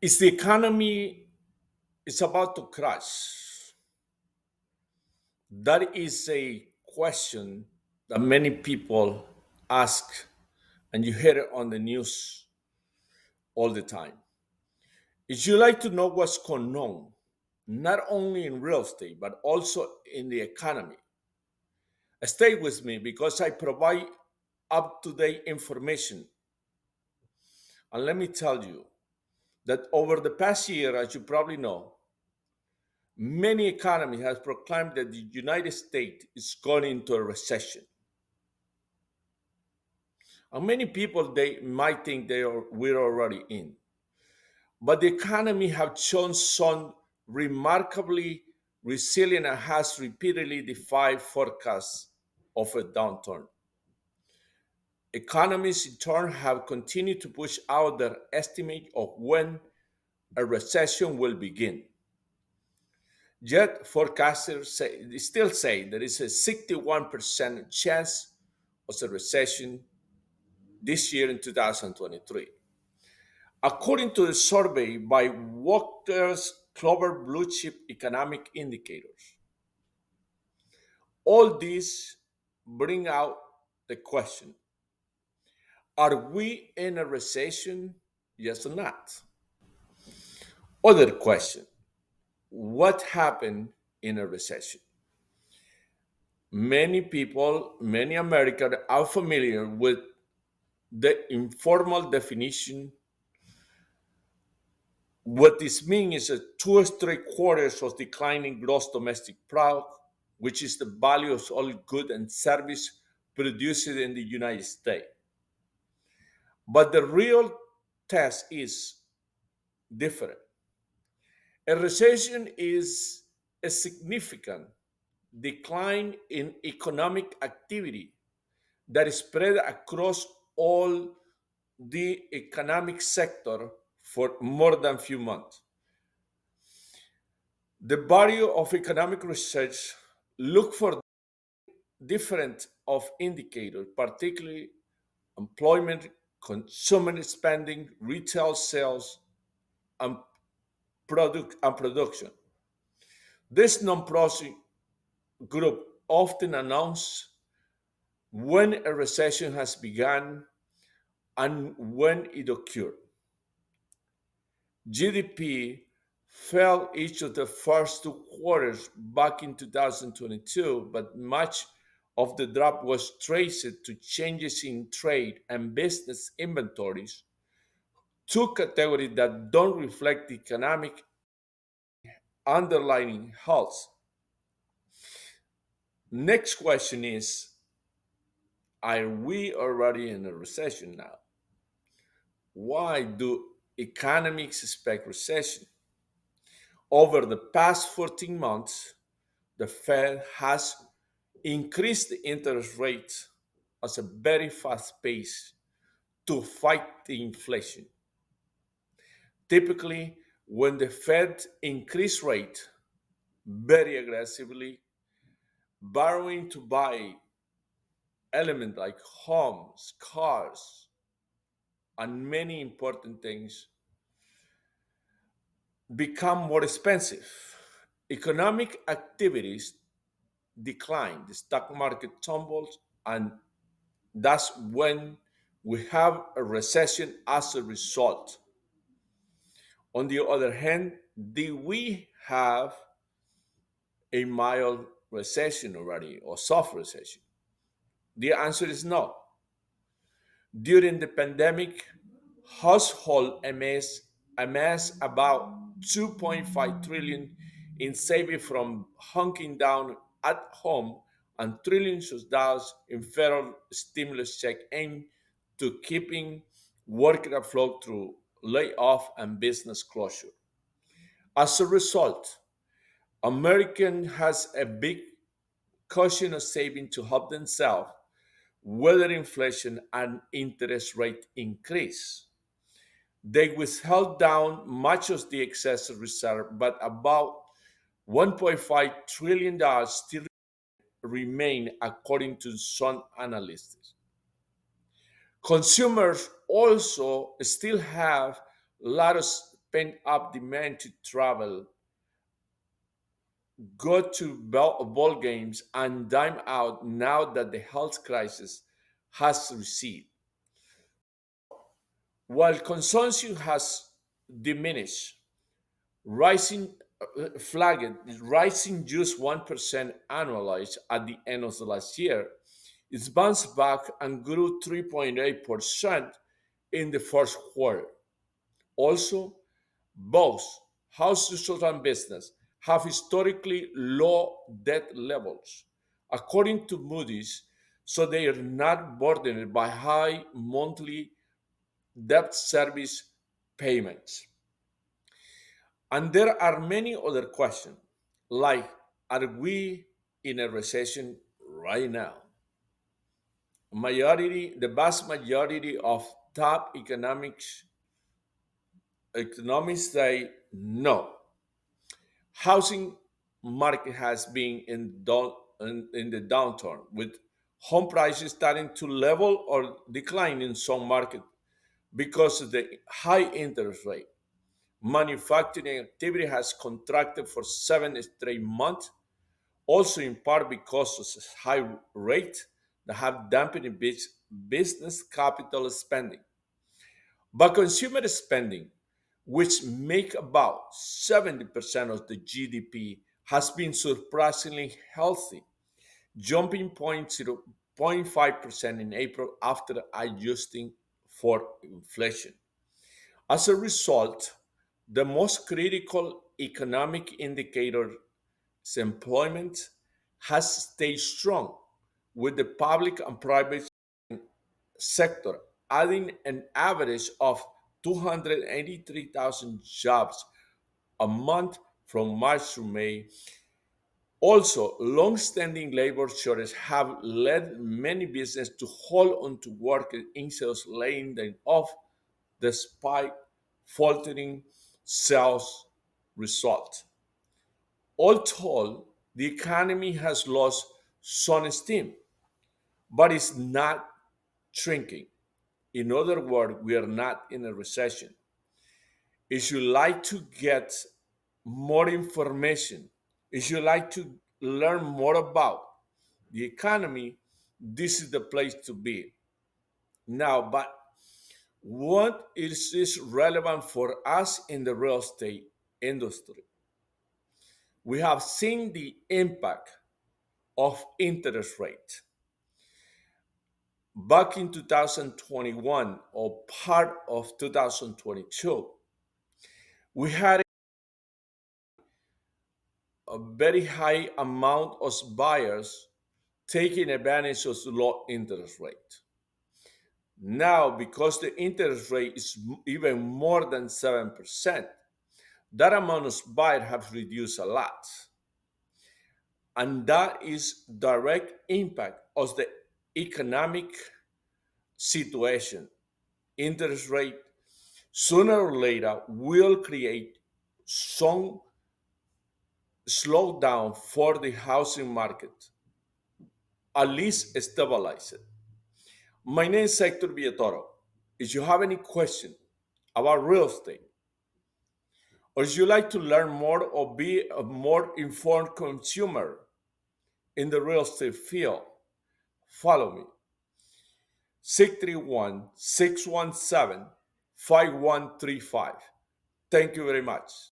Is the economy is about to crash? That is a question that many people ask, and you hear it on the news all the time. If you like to know what's going on, not only in real estate, but also in the economy, stay with me because I provide up to date information. And let me tell you that over the past year, as you probably know, many economies have proclaimed that the United States is going into a recession. And many people they might think we're already in. But the economy have shown some remarkably resilient and has repeatedly defied forecasts of a downturn. Economists in turn have continued to push out their estimate of when a recession will begin. Yet still say there is a 61% chance of a recession this year in 2023. According to the survey by Walker's Clover Blue Chip Economic Indicators, all these bring out the question: are we in a recession? Yes or not? Other question: what happened in a recession? Many people, many Americans are familiar with the informal definition. What this means is a two straight quarters of declining gross domestic product, which is the value of all goods and service produced in the United States. But the real test is different. A recession is a significant decline in economic activity that is spread across all the economic sector for more than few months. The body of economic research look for different of indicators, particularly employment, consumer spending, retail sales, and production. This non-profit group often announce when a recession has begun and when it occurred. GDP fell each of the first two quarters back in 2022, but much of the drop was traced to changes in trade and business inventories, two categories that don't reflect the economic underlying health. Next question is: are we already in a recession now? Why do economists expect recession? Over the past 14 months, the Fed has increased the interest rate at a very fast pace to fight the inflation. Typically, when the Fed increase rate very aggressively, borrowing to buy elements like homes, cars, and many important things become more expensive. Economic activities decline, the stock market tumbles, and that's when we have a recession as a result. On the other hand, do we have a mild recession already or soft recession? The answer is no. During the pandemic, household amassed about 2.5 trillion in savings from hunking down at home and trillions of dollars in federal stimulus check aimed to keeping work afloat through layoff and business closure. As a result, American has a big cushion of saving to help themselves weather inflation and interest rate increase. They withheld down much of the excess reserve, but about $1.5 trillion still remain, according to some analysts. Consumers also still have a lot of pent up demand to travel, go to ball games, and dine out now that the health crisis has receded. While consumption has diminished, rising flagged rising just 1% annualized at the end of the last year. It's bounced back and grew 3.8% in the first quarter. Also, both household and business have historically low debt levels, according to Moody's, so they are not burdened by high monthly debt service payments. And there are many other questions, like are we in a recession right now? The vast majority of top economists say no. Housing market has been in the downturn, with home prices starting to level or decline in some markets because of the high interest rate. Manufacturing activity has contracted for 7 straight months, also in part because of the high rate that have dampened business capital spending. But consumer spending, which make about 70% of the GDP, has been surprisingly healthy, jumping 0.5% in April after adjusting for inflation. As a result, the most critical economic indicator, employment, has stayed strong, with the public and private sector adding an average of 283,000 jobs a month from March to May. Also, long-standing labor shortages have led many businesses to hold on to workers instead of laying them off despite faltering sales results. All told, the economy has lost some steam, but it's not shrinking. In other words, we are not in a recession. If you like to get more information, if you like to learn more about the economy, this is the place to be. Now, but what is relevant for us in the real estate industry? We have seen the impact of interest rate. Back in 2021 or part of 2022, we had a very high amount of buyers taking advantage of the low interest rate. Now, because the interest rate is even more than 7%, that amount of buyers have reduced a lot. And that is direct impact of the economic situation. Interest rate sooner or later will create some slowdown for the housing market, at least stabilize it. My name is Hector Villatoro. If you have any question about real estate, or if you like to learn more or be a more informed consumer in the real estate field, follow me. 631 617 5135. Thank you very much.